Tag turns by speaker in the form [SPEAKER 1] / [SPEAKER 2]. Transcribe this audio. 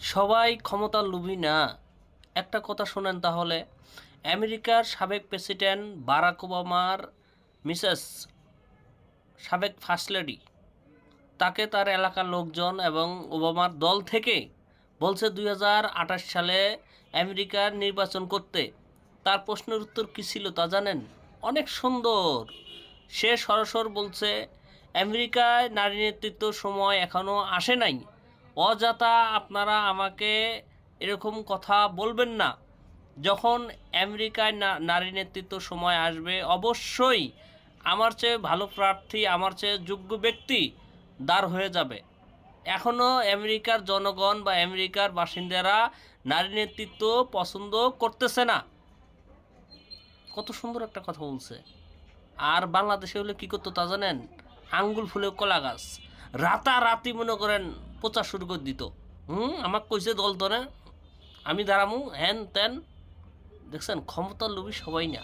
[SPEAKER 1] সবাই ক্ষমতার লোভী না। একটা কথা শোনেন তাহলে, আমেরিকার সাবেক প্রেসিডেন্ট বারাক ওবামার মিসেস, সাবেক ফার্স্ট লেডি, তাকে তার এলাকার লোকজন এবং ওবামার দল থেকে বলছে 2028 সালে আমেরিকার নির্বাচন করতে। তার প্রশ্নের উত্তর কী ছিল তা জানেন? অনেক সুন্দর। সে সরাসরি বলছে, আমেরিকায় নারী নেতৃত্ব সময় এখনও আসে নাই। অযথা আপনারা আমাকে এরকম কথা বলবেন না। যখন আমেরিকায় নারী নেতৃত্ব সময় আসবে, অবশ্যই আমার চেয়ে ভালো প্রার্থী, আমার চেয়ে যোগ্য ব্যক্তি দাঁড় হয়ে যাবে। এখনও আমেরিকার জনগণ বা আমেরিকার বাসিন্দারা নারী নেতৃত্ব পছন্দ করতেছে না। কত সুন্দর একটা কথা বলছে। আর বাংলাদেশে হলে কী করতো তা জানেন? আঙ্গুল ফুলে কলা গাছ, রাতারাতি মনে করেন প্রচার শুরু করে দিত। আমাকে কইছে দল ধরে, আমি দাঁড়ামু, হ্যান ত্যান। দেখছেন, ক্ষমতার লোভী সবাই না।